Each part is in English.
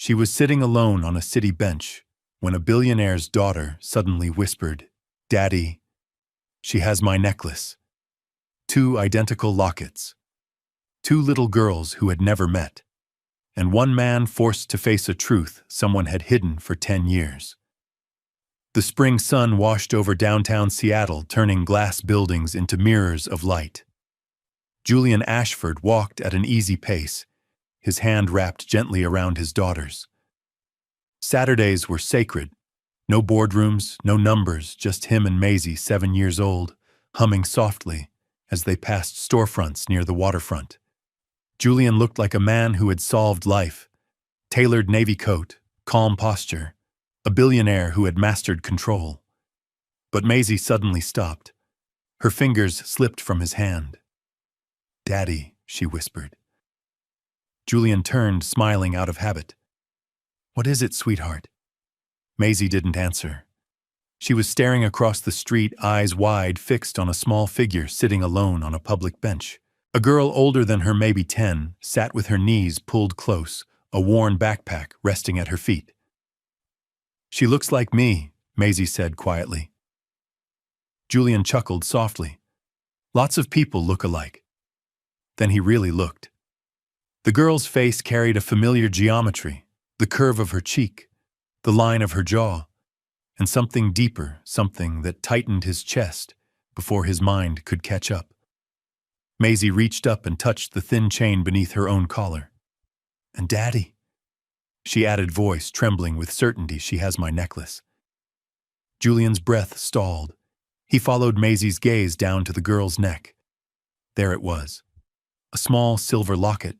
She was sitting alone on a city bench when a billionaire's daughter suddenly whispered, "Daddy, she has my necklace." Two identical lockets. Two little girls who had never met. And one man forced to face a truth someone had hidden for 10 years. The spring sun washed over downtown Seattle, turning glass buildings into mirrors of light. Julian Ashford walked at an easy pace, his hand wrapped gently around his daughter's. Saturdays were sacred. No boardrooms, no numbers, just him and Maisie, 7 years old, humming softly as they passed storefronts near the waterfront. Julian looked like a man who had solved life. Tailored navy coat, calm posture, a billionaire who had mastered control. But Maisie suddenly stopped. Her fingers slipped from his hand. "Daddy," she whispered. Julian turned, smiling out of habit. "What is it, sweetheart?" Maisie didn't answer. She was staring across the street, eyes wide, fixed on a small figure sitting alone on a public bench. A girl older than her, maybe 10, sat with her knees pulled close, a worn backpack resting at her feet. "She looks like me," Maisie said quietly. Julian chuckled softly. Lots of people look alike. Then he really looked. The girl's face carried a familiar geometry, the curve of her cheek, the line of her jaw, and something deeper, something that tightened his chest before his mind could catch up. Maisie reached up and touched the thin chain beneath her own collar. "And Daddy," she added, voice trembling with certainty, "she has my necklace." Julian's breath stalled. He followed Maisie's gaze down to the girl's neck. There it was. A small silver locket,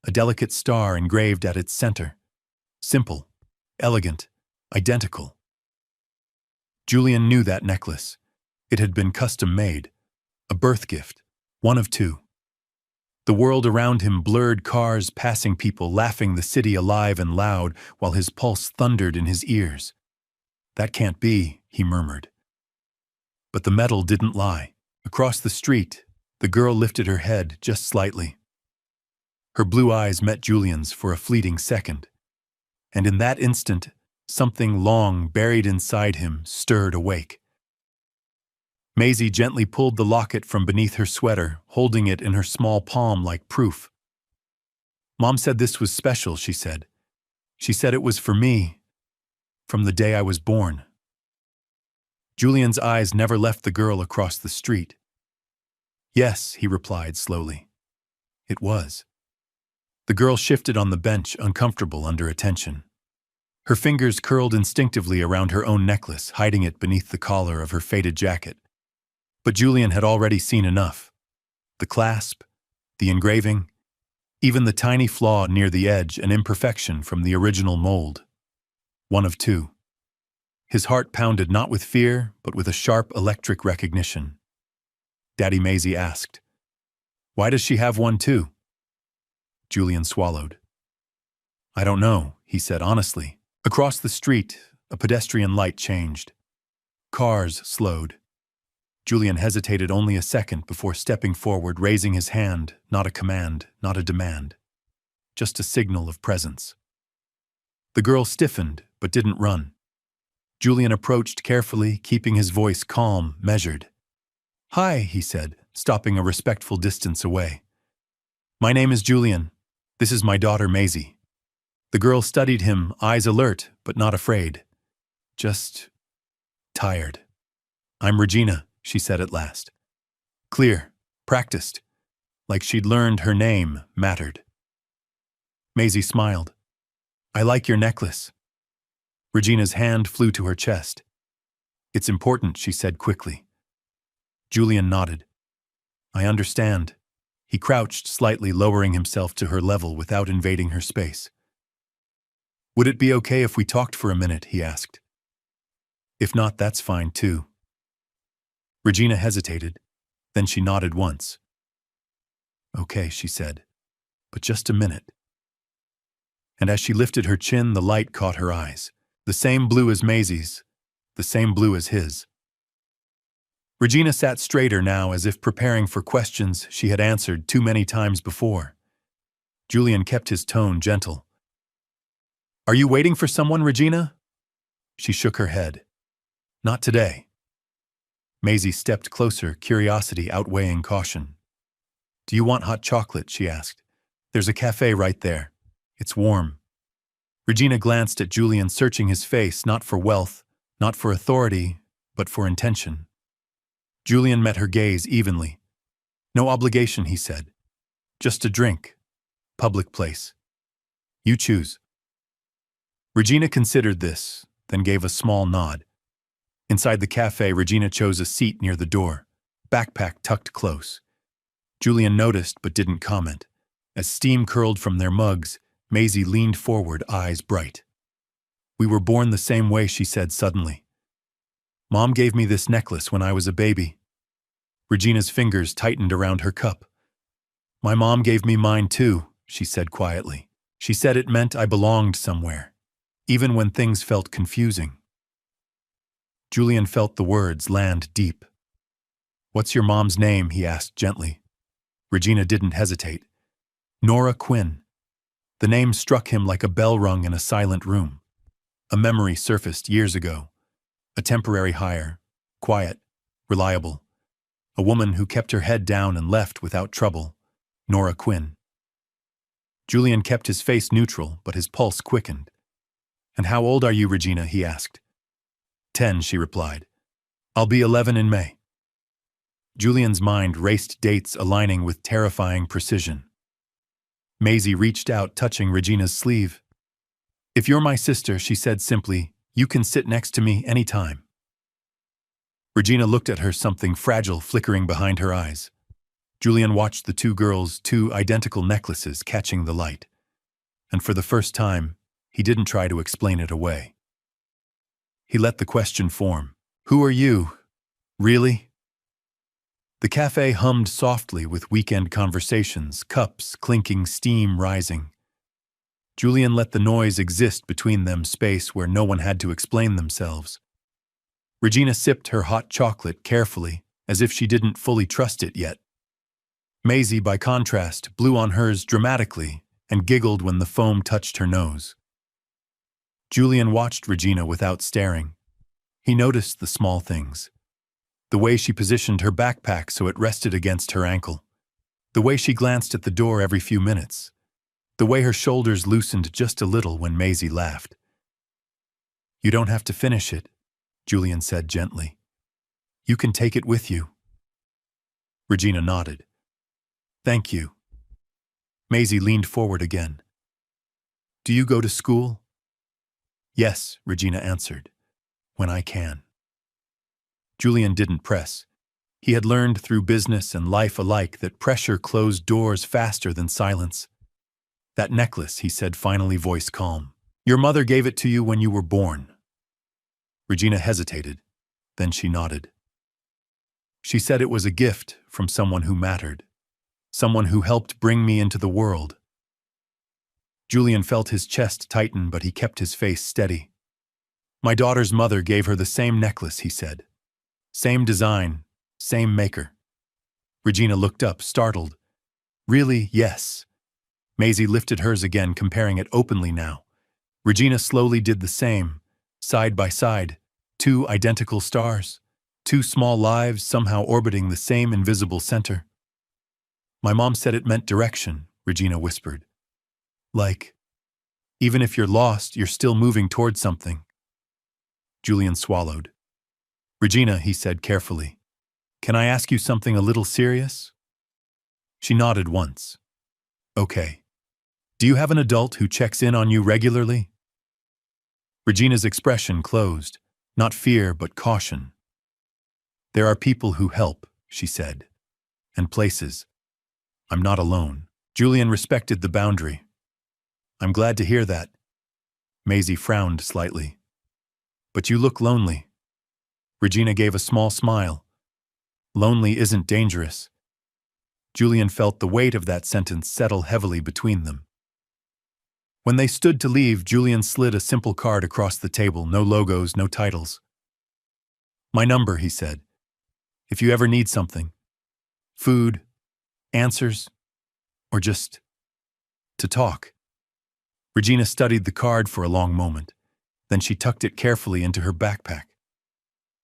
a delicate star engraved at its center. Simple, elegant, identical. Julian knew that necklace. It had been custom-made, a birth gift, one of two. The world around him blurred, cars passing, people laughing, the city alive and loud, while his pulse thundered in his ears. "That can't be," he murmured. But the metal didn't lie. Across the street, the girl lifted her head just slightly. Her blue eyes met Julian's for a fleeting second. And in that instant, something long buried inside him stirred awake. Maisie gently pulled the locket from beneath her sweater, holding it in her small palm like proof. "Mom said this was special," she said. "She said it was for me, from the day I was born." Julian's eyes never left the girl across the street. "Yes," he replied slowly. "It was." The girl shifted on the bench, uncomfortable under attention. Her fingers curled instinctively around her own necklace, hiding it beneath the collar of her faded jacket. But Julian had already seen enough. The clasp, the engraving, even the tiny flaw near the edge, an imperfection from the original mold. One of two. His heart pounded not with fear, but with a sharp electric recognition. "Daddy," Maisie asked, "why does she have one too?" Julian swallowed. "I don't know," he said honestly. Across the street, a pedestrian light changed. Cars slowed. Julian hesitated only a second before stepping forward, raising his hand, not a command, not a demand, just a signal of presence. The girl stiffened, but didn't run. Julian approached carefully, keeping his voice calm, measured. "Hi," he said, stopping a respectful distance away. "My name is Julian. This is my daughter, Maisie." The girl studied him, eyes alert, but not afraid. Just tired. "I'm Regina," she said at last. Clear, practiced, like she'd learned her name mattered. Maisie smiled. "I like your necklace." Regina's hand flew to her chest. "It's important," she said quickly. Julian nodded. "I understand." He crouched slightly, lowering himself to her level without invading her space. "Would it be okay if we talked for a minute?" he asked. "If not, that's fine too." Regina hesitated, then she nodded once. "Okay," she said, "but just a minute." And as she lifted her chin, the light caught her eyes. The same blue as Maisie's, the same blue as his. Regina sat straighter now, as if preparing for questions she had answered too many times before. Julian kept his tone gentle. Are you waiting for someone, Regina? She shook her head. Not today. Maisie stepped closer, curiosity outweighing caution. Do you want hot chocolate? She asked. There's a cafe right there. It's warm. Regina glanced at Julian, searching his face, not for wealth, not for authority, but for intention. Julian met her gaze evenly. No obligation, he said. Just a drink. Public place. You choose. Regina considered this, then gave a small nod. Inside the cafe, Regina chose a seat near the door, backpack tucked close. Julian noticed but didn't comment. As steam curled from their mugs, Maisie leaned forward, eyes bright. We were born the same way, she said suddenly. Mom gave me this necklace when I was a baby. Regina's fingers tightened around her cup. My mom gave me mine too, she said quietly. She said it meant I belonged somewhere, even when things felt confusing. Julian felt the words land deep. What's your mom's name? He asked gently. Regina didn't hesitate. Nora Quinn. The name struck him like a bell rung in a silent room. A memory surfaced years ago. A temporary hire, quiet, reliable. A woman who kept her head down and left without trouble. Nora Quinn. Julian kept his face neutral, but his pulse quickened. And how old are you, Regina? He asked. 10, she replied. I'll be 11 in May. Julian's mind raced dates aligning with terrifying precision. Maisie reached out, touching Regina's sleeve. If you're my sister, she said simply, you can sit next to me anytime. Regina looked at her, something fragile flickering behind her eyes. Julian watched the two girls, two identical necklaces, catching the light. And for the first time, he didn't try to explain it away. He let the question form. Who are you? Really? The cafe hummed softly with weekend conversations, cups clinking, steam rising. Julian let the noise exist between them, space where no one had to explain themselves. Regina sipped her hot chocolate carefully, as if she didn't fully trust it yet. Maisie, by contrast, blew on hers dramatically and giggled when the foam touched her nose. Julian watched Regina without staring. He noticed the small things. The way she positioned her backpack so it rested against her ankle. The way she glanced at the door every few minutes. The way her shoulders loosened just a little when Maisie laughed. You don't have to finish it, Julian said gently. You can take it with you. Regina nodded. Thank you. Maisie leaned forward again. Do you go to school? Yes, Regina answered. When I can. Julian didn't press. He had learned through business and life alike that pressure closed doors faster than silence. That necklace, he said, finally, voice calm. Your mother gave it to you when you were born. Regina hesitated. Then she nodded. She said it was a gift from someone who mattered. Someone who helped bring me into the world. Julian felt his chest tighten, but he kept his face steady. My daughter's mother gave her the same necklace, he said. Same design, same maker. Regina looked up, startled. Really? Yes. Maisie lifted hers again, comparing it openly now. Regina slowly did the same, side by side, two identical stars, two small lives somehow orbiting the same invisible center. My mom said it meant direction, Regina whispered. Like, even if you're lost, you're still moving towards something. Julian swallowed. Regina, he said carefully, can I ask you something a little serious? She nodded once. Okay. Do you have an adult who checks in on you regularly? Regina's expression closed, not fear but caution. There are people who help, she said, and places. I'm not alone. Julian respected the boundary. I'm glad to hear that. Maisie frowned slightly. But you look lonely. Regina gave a small smile. Lonely isn't dangerous. Julian felt the weight of that sentence settle heavily between them. When they stood to leave, Julian slid a simple card across the table, no logos, no titles. My number, he said. If you ever need something. Food, answers, or just to talk. Regina studied the card for a long moment. Then she tucked it carefully into her backpack.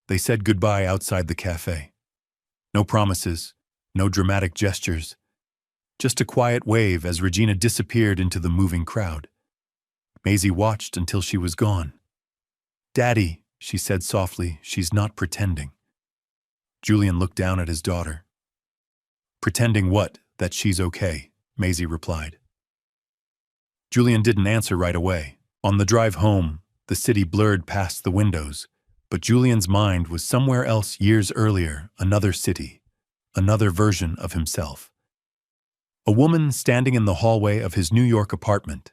They said goodbye outside the cafe. No promises, no dramatic gestures. Just a quiet wave as Regina disappeared into the moving crowd. Maisie watched until she was gone. "Daddy," she said softly, "she's not pretending." Julian looked down at his daughter. "Pretending what? That she's okay," Maisie replied. Julian didn't answer right away. On the drive home, the city blurred past the windows, but Julian's mind was somewhere else years earlier, another city, another version of himself. A woman standing in the hallway of his New York apartment.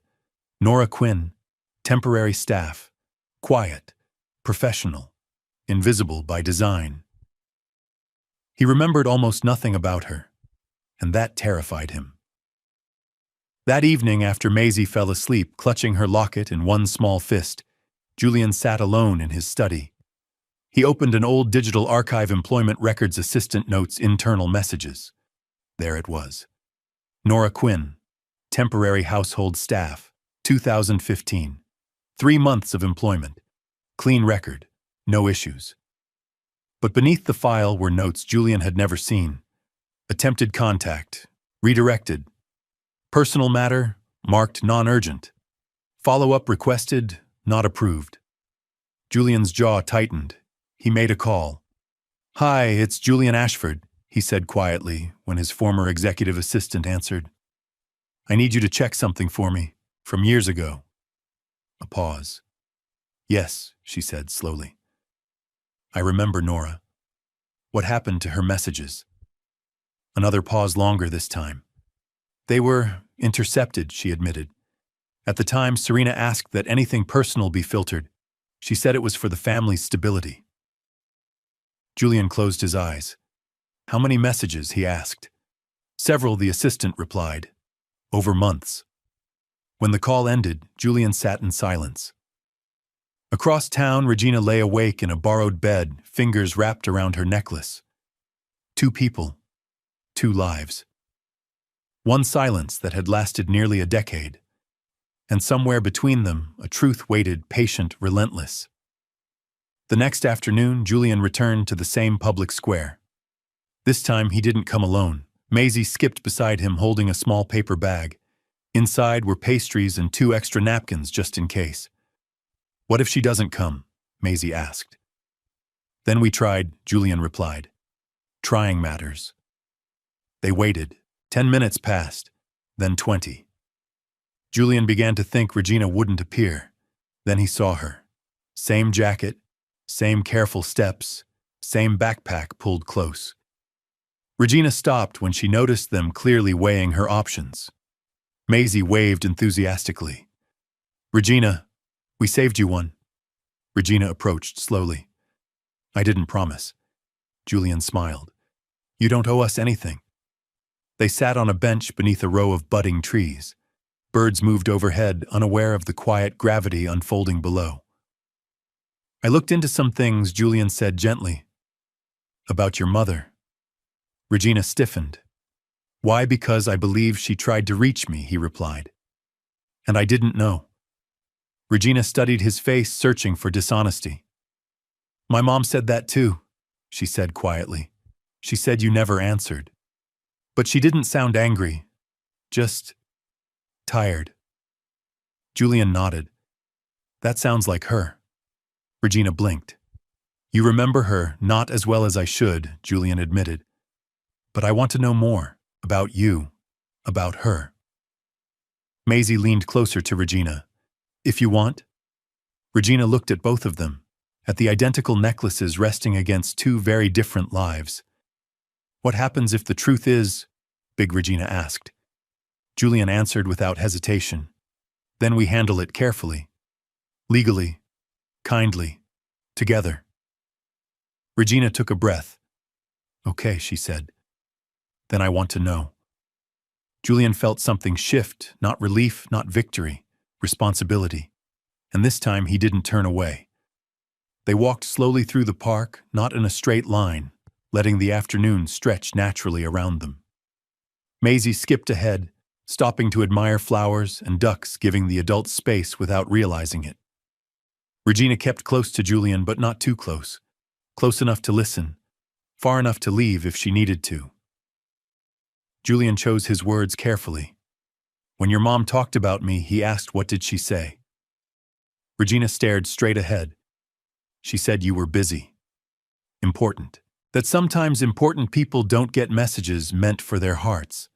Nora Quinn, temporary staff, quiet, professional, invisible by design. He remembered almost nothing about her, and that terrified him. That evening, after Maisie fell asleep, clutching her locket in one small fist, Julian sat alone in his study. He opened an old digital archive employment records assistant notes internal messages. There it was. Nora Quinn, temporary household staff, 2015. 3 months of employment. Clean record, no issues. But beneath the file were notes Julian had never seen. Attempted contact, redirected. Personal matter, marked non-urgent. Follow-up requested, not approved. Julian's jaw tightened. He made a call. "Hi, it's Julian Ashford," he said quietly when his former executive assistant answered. "I need you to check something for me, from years ago." A pause. "Yes," she said slowly. "I remember Nora. What happened to her messages?" Another pause, longer this time. "They were intercepted," she admitted. "At the time, Serena asked that anything personal be filtered. She said it was for the family's stability." Julian closed his eyes. "How many messages?" he asked. "Several," the assistant replied. "Over months." When the call ended, Julian sat in silence. Across town, Regina lay awake in a borrowed bed, fingers wrapped around her necklace. 2 people, 2 lives. One silence that had lasted nearly a decade. And somewhere between them, a truth waited, patient, relentless. The next afternoon, Julian returned to the same public square. This time, he didn't come alone. Maisie skipped beside him, holding a small paper bag. Inside were pastries and 2 extra napkins just in case. "What if she doesn't come?" Maisie asked. "Then we tried," Julian replied. "Trying matters." They waited. 10 minutes passed, then 20. Julian began to think Regina wouldn't appear. Then he saw her. Same jacket, same careful steps, same backpack pulled close. Regina stopped when she noticed them, clearly weighing her options. Maisie waved enthusiastically. "Regina, we saved you one." Regina approached slowly. "I didn't promise." Julian smiled. "You don't owe us anything." They sat on a bench beneath a row of budding trees. Birds moved overhead, unaware of the quiet gravity unfolding below. "I looked into some things," Julian said gently. "About your mother." Regina stiffened. "Why? Because I believe she tried to reach me," he replied. "And I didn't know." Regina studied his face, searching for dishonesty. "My mom said that too," she said quietly. "She said you never answered." But she didn't sound angry, just tired. Julian nodded. "That sounds like her." Regina blinked. "You remember her, not as well as I should," Julian admitted. "But I want to know more, about you, about her." Maisie leaned closer to Regina. "If you want." Regina looked at both of them, at the identical necklaces resting against 2 very different lives. "What happens if the truth is?" Big Regina asked. Julian answered without hesitation. "Then we handle it carefully. Legally. Kindly. Together." Regina took a breath. "Okay," she said. "Then I want to know." Julian felt something shift, not relief, not victory, responsibility. And this time he didn't turn away. They walked slowly through the park, not in a straight line, letting the afternoon stretch naturally around them. Maisie skipped ahead, stopping to admire flowers and ducks giving the adults space without realizing it. Regina kept close to Julian, but not too close. Close enough to listen, far enough to leave if she needed to. Julian chose his words carefully. When your mom talked about me, he asked, what did she say? Regina stared straight ahead. She said you were busy. Important. That sometimes important people don't get messages meant for their hearts.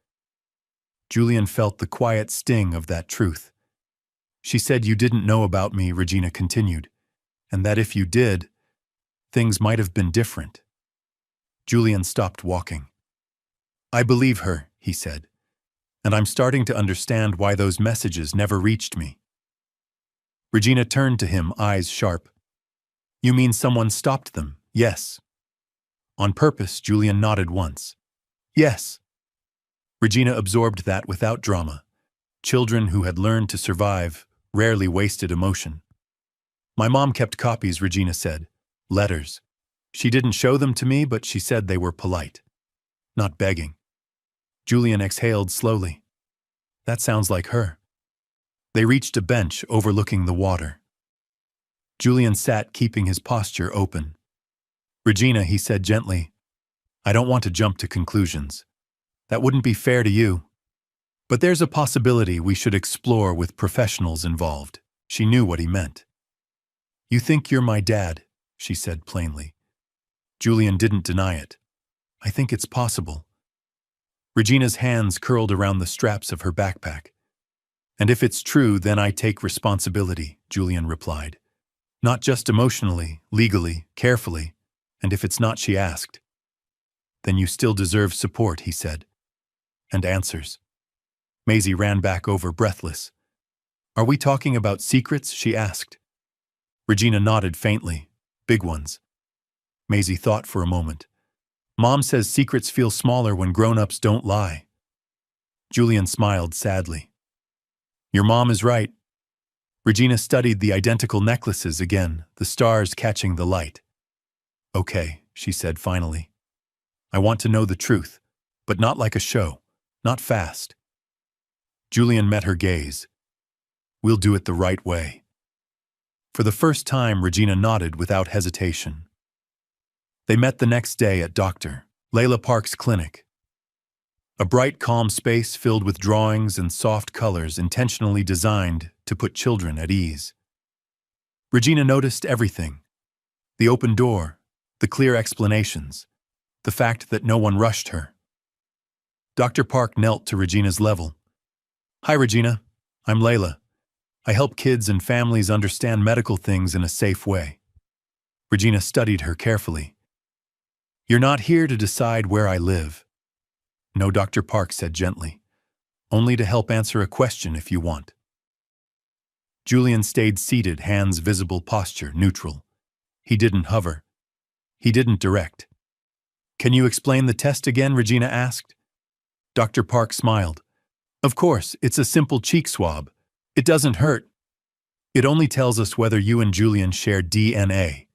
Julian felt the quiet sting of that truth. She said you didn't know about me, Regina continued, and that if you did, things might have been different. Julian stopped walking. I believe her, he said, and I'm starting to understand why those messages never reached me. Regina turned to him, eyes sharp. You mean someone stopped them? Yes. On purpose, Julian nodded once. Yes. Regina absorbed that without drama. Children who had learned to survive rarely wasted emotion. My mom kept copies, Regina said. Letters. She didn't show them to me, but she said they were polite. Not begging. Julian exhaled slowly. That sounds like her. They reached a bench overlooking the water. Julian sat, keeping his posture open. Regina, he said gently, I don't want to jump to conclusions. That wouldn't be fair to you. But there's a possibility we should explore with professionals involved. She knew what he meant. You think you're my dad, she said plainly. Julian didn't deny it. I think it's possible. Regina's hands curled around the straps of her backpack. And if it's true, then I take responsibility, Julian replied. Not just emotionally, legally, carefully. And if it's not, she asked. Then you still deserve support, he said. And answers. Maisie ran back over, breathless. Are we talking about secrets? She asked. Regina nodded faintly. Big ones. Maisie thought for a moment. Mom says secrets feel smaller when grown-ups don't lie. Julian smiled sadly. Your mom is right. Regina studied the identical necklaces again, the stars catching the light. Okay, she said finally. I want to know the truth, but not like a show, not fast. Julian met her gaze. We'll do it the right way. For the first time, Regina nodded without hesitation. They met the next day at Dr. Layla Park's clinic. A bright, calm space filled with drawings and soft colors intentionally designed to put children at ease. Regina noticed everything. The open door, the clear explanations, the fact that no one rushed her. Dr. Park knelt to Regina's level. Hi, Regina. I'm Layla. I help kids and families understand medical things in a safe way. Regina studied her carefully. You're not here to decide where I live. No, Dr. Park said gently. Only to help answer a question if you want. Julian stayed seated, hands visible, posture neutral. He didn't hover. He didn't direct. Can you explain the test again? Regina asked. Dr. Park smiled. Of course, it's a simple cheek swab. It doesn't hurt. It only tells us whether you and Julian share DNA.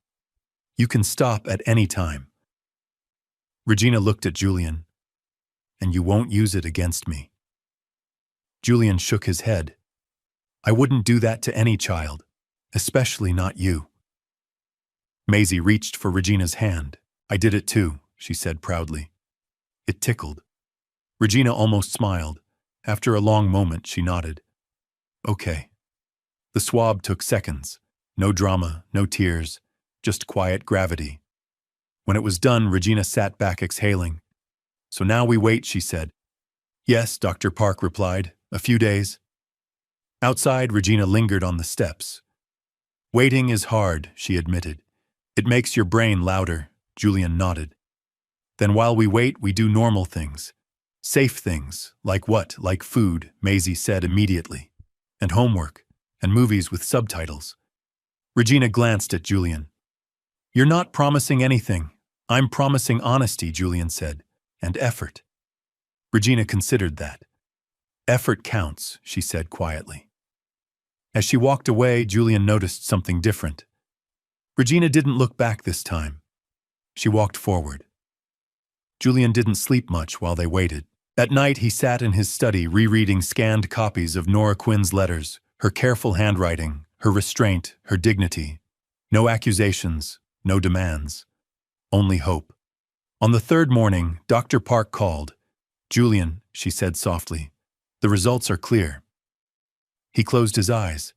You can stop at any time. Regina looked at Julian. And you won't use it against me. Julian shook his head. I wouldn't do that to any child, especially not you. Maisie reached for Regina's hand. I did it too, she said proudly. It tickled. Regina almost smiled. After a long moment, she nodded. Okay. The swab took seconds. No drama, no tears, just quiet gravity. When it was done, Regina sat back exhaling. So now we wait, she said. Yes, Dr. Park replied. A few days. Outside, Regina lingered on the steps. Waiting is hard, she admitted. It makes your brain louder, Julian nodded. Then while we wait, we do normal things. Safe things. Like what? Like food, Maisie said immediately. And homework. And movies with subtitles. Regina glanced at Julian. You're not promising anything. I'm promising honesty, Julian said. And effort. Regina considered that. Effort counts, she said quietly. As she walked away, Julian noticed something different. Regina didn't look back this time. She walked forward. Julian didn't sleep much while they waited. At night, he sat in his study rereading scanned copies of Nora Quinn's letters, her careful handwriting, her restraint, her dignity. No accusations, no demands, only hope. On the third morning, Dr. Park called. "Julian," she said softly, "the results are clear." He closed his eyes.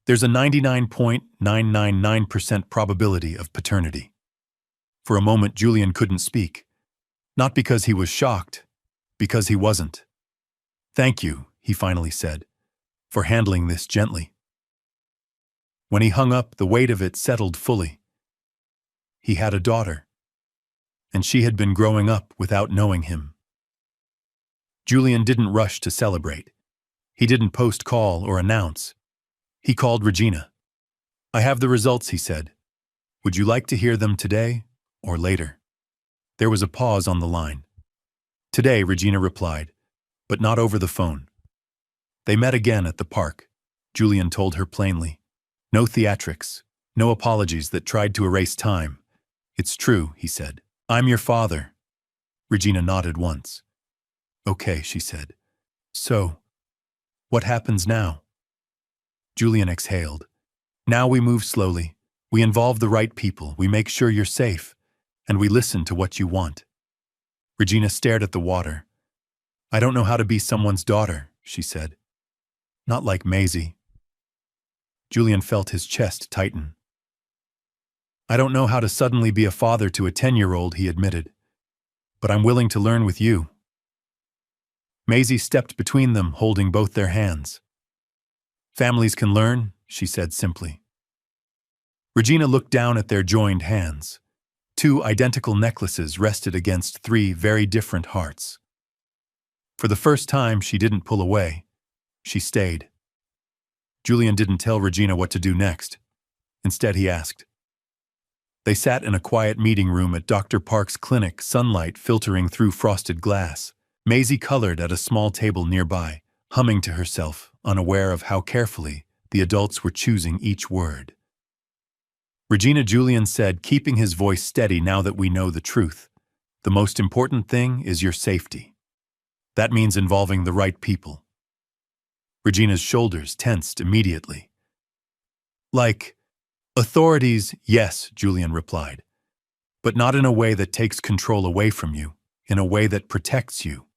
"There's a 99.999% probability of paternity." For a moment, Julian couldn't speak. Not because he was shocked, because he wasn't. "Thank you," he finally said, "for handling this gently." When he hung up, the weight of it settled fully. He had a daughter, and she had been growing up without knowing him. Julian didn't rush to celebrate. He didn't post-call or announce. He called Regina. "I have the results," he said. "Would you like to hear them today or later?" There was a pause on the line. "Today," Regina replied, "but not over the phone." They met again at the park. Julian told her plainly. No theatrics, no apologies that tried to erase time. "It's true," he said. "I'm your father." Regina nodded once. "Okay," she said. "So, what happens now?" Julian exhaled. "Now we move slowly. We involve the right people. We make sure you're safe. And we listen to what you want." Regina stared at the water. "I don't know how to be someone's daughter," she said. "Not like Maisie." Julian felt his chest tighten. "I don't know how to suddenly be a father to a 10-year-old, he admitted. "But I'm willing to learn with you." Maisie stepped between them, holding both their hands. "Families can learn," she said simply. Regina looked down at their joined hands. Two identical necklaces rested against three very different hearts. For the first time, she didn't pull away. She stayed. Julian didn't tell Regina what to do next. Instead, he asked. They sat in a quiet meeting room at Dr. Park's clinic, sunlight filtering through frosted glass. Maisie colored at a small table nearby, humming to herself, unaware of how carefully the adults were choosing each word. "Regina," Julian said, keeping his voice steady now that we know the truth, "the most important thing is your safety. That means involving the right people." Regina's shoulders tensed immediately. "Like, authorities, yes," Julian replied, "but not in a way that takes control away from you, in a way that protects you."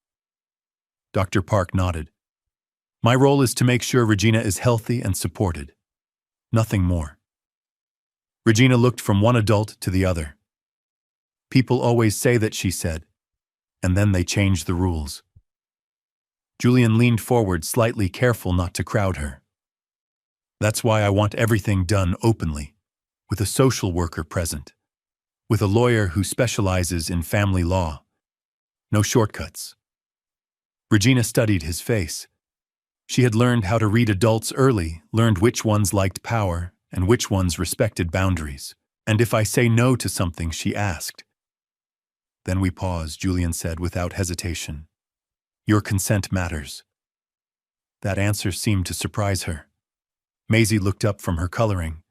Dr. Park nodded. "My role is to make sure Regina is healthy and supported. Nothing more." Regina looked from one adult to the other. "People always say that," she said, "and then they change the rules." Julian leaned forward, slightly careful not to crowd her. "That's why I want everything done openly, with a social worker present, with a lawyer who specializes in family law. No shortcuts." Regina studied his face. She had learned how to read adults early, learned which ones liked power and which ones respected boundaries. "And if I say no to something?" she asked. Then we paused, Julian said without hesitation. "Your consent matters." That answer seemed to surprise her. Maisie looked up from her coloring.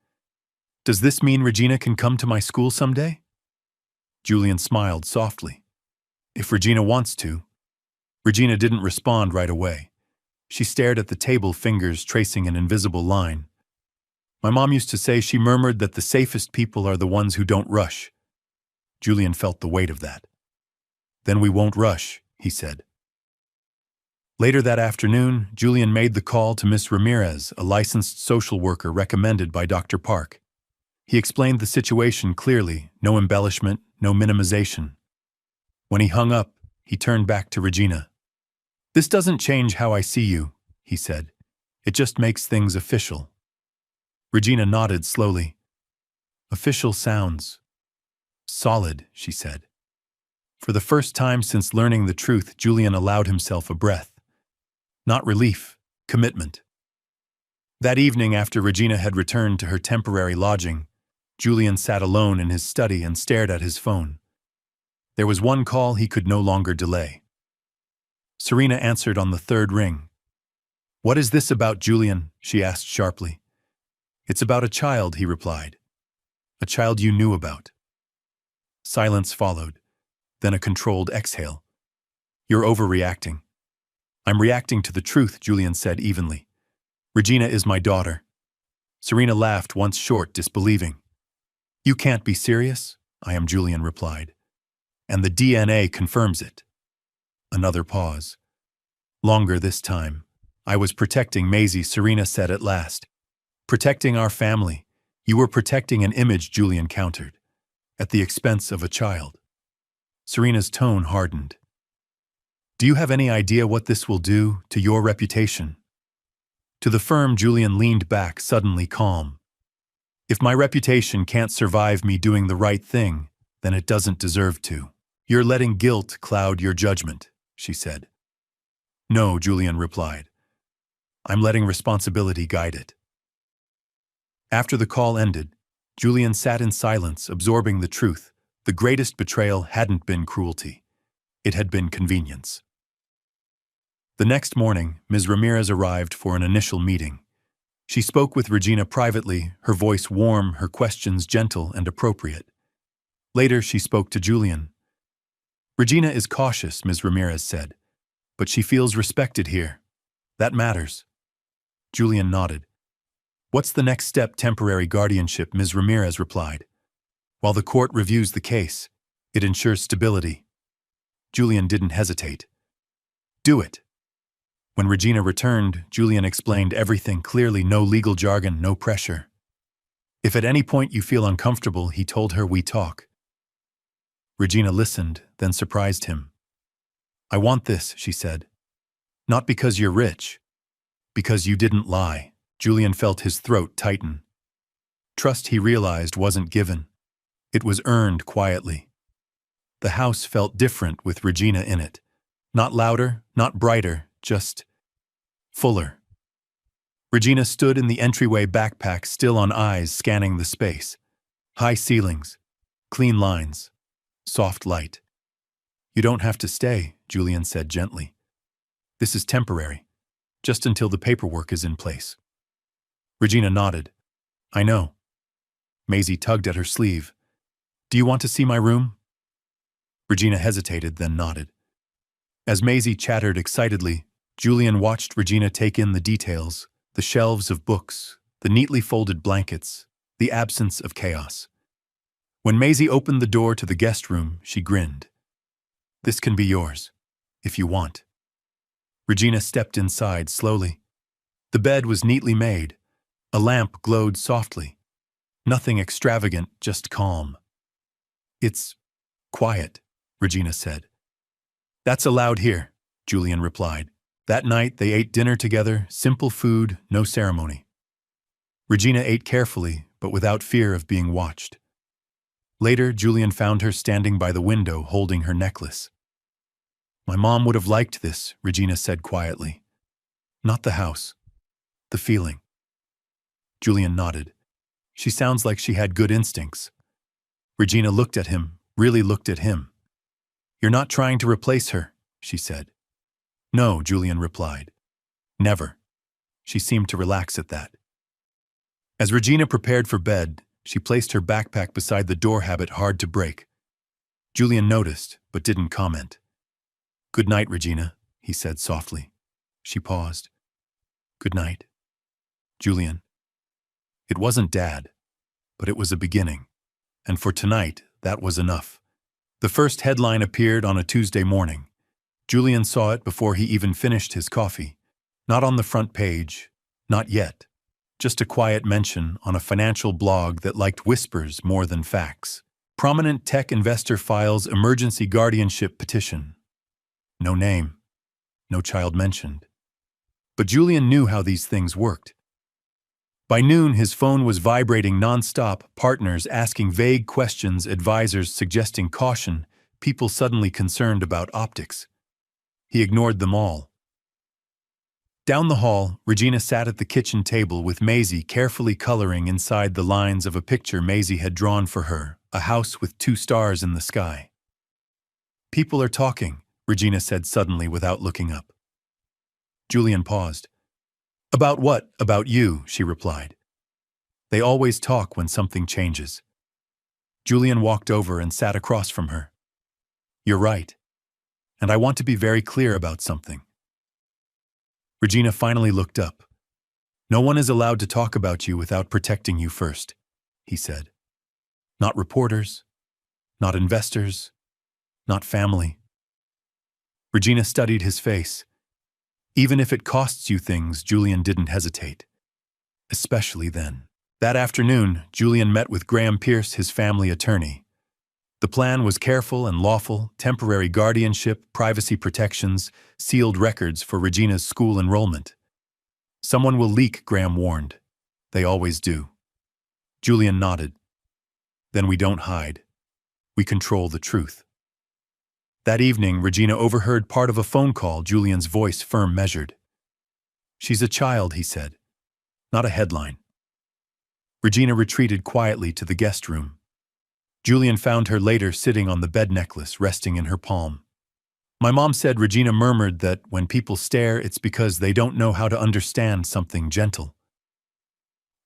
"Does this mean Regina can come to my school someday?" Julian smiled softly. "If Regina wants to." Regina didn't respond right away. She stared at the table, fingers tracing an invisible line. "My mom used to say," she murmured, "that the safest people are the ones who don't rush." Julian felt the weight of that. "Then we won't rush," he said. Later that afternoon, Julian made the call to Miss Ramirez, a licensed social worker recommended by Dr. Park. He explained the situation clearly, no embellishment, no minimization. When he hung up, he turned back to Regina. "This doesn't change how I see you," he said. "It just makes things official." Regina nodded slowly. "Official sounds solid," she said. For the first time since learning the truth, Julian allowed himself a breath. Not relief, commitment. That evening, after Regina had returned to her temporary lodging, Julian sat alone in his study and stared at his phone. There was one call he could no longer delay. Serena answered on the third ring. "What is this about, Julian?" she asked sharply. "It's about a child," he replied. "A child you knew about." Silence followed, then a controlled exhale. You're overreacting. I'm reacting to the truth, Julian said evenly. Regina is my daughter. Serena laughed once short, disbelieving. You can't be serious? I am, Julian replied. And the DNA confirms it. Another pause. Longer this time. I was protecting Maisie, Serena said at last. Protecting our family. You were protecting an image, Julian countered. At the expense of a child. Serena's tone hardened. Do you have any idea what this will do to your reputation? To the firm, Julian leaned back, suddenly calm. If my reputation can't survive me doing the right thing, then it doesn't deserve to. You're letting guilt cloud your judgment, she said. No, Julian replied. I'm letting responsibility guide it. After the call ended, Julian sat in silence, absorbing the truth. The greatest betrayal hadn't been cruelty. It had been convenience. The next morning, Ms. Ramirez arrived for an initial meeting. She spoke with Regina privately, her voice warm, her questions gentle and appropriate. Later, she spoke to Julian. Regina is cautious, Ms. Ramirez said, but she feels respected here. That matters. Julian nodded. What's the next step? Temporary guardianship, Ms. Ramirez replied. While the court reviews the case, it ensures stability. Julian didn't hesitate. Do it. When Regina returned, Julian explained everything clearly, no legal jargon, no pressure. If at any point you feel uncomfortable, he told her, we talk. Regina listened, then surprised him. I want this, she said. Not because you're rich. Because you didn't lie. Julian felt his throat tighten. Trust, he realized, wasn't given. It was earned quietly. The house felt different with Regina in it. Not louder, not brighter, just fuller. Regina stood in the entryway, backpack still on eyes, scanning the space. High ceilings, clean lines, soft light. You don't have to stay, Julian said gently. This is temporary, just until the paperwork is in place. Regina nodded. I know. Maisie tugged at her sleeve. Do you want to see my room? Regina hesitated, then nodded. As Maisie chattered excitedly, Julian watched Regina take in the details, the shelves of books, the neatly folded blankets, the absence of chaos. When Maisie opened the door to the guest room, she grinned. This can be yours, if you want. Regina stepped inside slowly. The bed was neatly made. A lamp glowed softly. Nothing extravagant, just calm. It's quiet, Regina said. That's allowed here, Julian replied. That night they ate dinner together, simple food, no ceremony. Regina ate carefully, but without fear of being watched. Later, Julian found her standing by the window holding her necklace. My mom would have liked this, Regina said quietly. Not the house. The feeling. Julian nodded. She sounds like she had good instincts. Regina looked at him, really looked at him. You're not trying to replace her, she said. No, Julian replied. Never. She seemed to relax at that. As Regina prepared for bed, she placed her backpack beside the door, habit hard to break. Julian noticed, but didn't comment. Good night, Regina, he said softly. She paused. Good night. Julian. It wasn't Dad, but it was a beginning. And for tonight, that was enough. The first headline appeared on a Tuesday morning. Julian saw it before he even finished his coffee. Not on the front page, not yet. Just a quiet mention on a financial blog that liked whispers more than facts. Prominent tech investor files emergency guardianship petition. No name, no child mentioned. But Julian knew how these things worked. By noon, his phone was vibrating nonstop, partners asking vague questions, advisors suggesting caution, people suddenly concerned about optics. He ignored them all. Down the hall, Regina sat at the kitchen table with Maisie carefully coloring inside the lines of a picture Maisie had drawn for her, a house with 2 stars in the sky. People are talking, Regina said suddenly without looking up. Julian paused. About what? About you, she replied. They always talk when something changes. Julian walked over and sat across from her. You're right. And I want to be very clear about something. Regina finally looked up. No one is allowed to talk about you without protecting you first, he said. Not reporters, not investors, not family. Regina studied his face. Even if it costs you things, Julian didn't hesitate. Especially then. That afternoon, Julian met with Graham Pierce, his family attorney. The plan was careful and lawful: temporary guardianship, privacy protections, sealed records for Regina's school enrollment. Someone will leak, Graham warned. They always do. Julian nodded. Then we don't hide. We control the truth. That evening, Regina overheard part of a phone call, Julian's voice firm, measured. She's a child, he said. Not a headline. Regina retreated quietly to the guest room. Julian found her later sitting on the bed, necklace resting in her palm. My mom said, Regina murmured, that when people stare, it's because they don't know how to understand something gentle.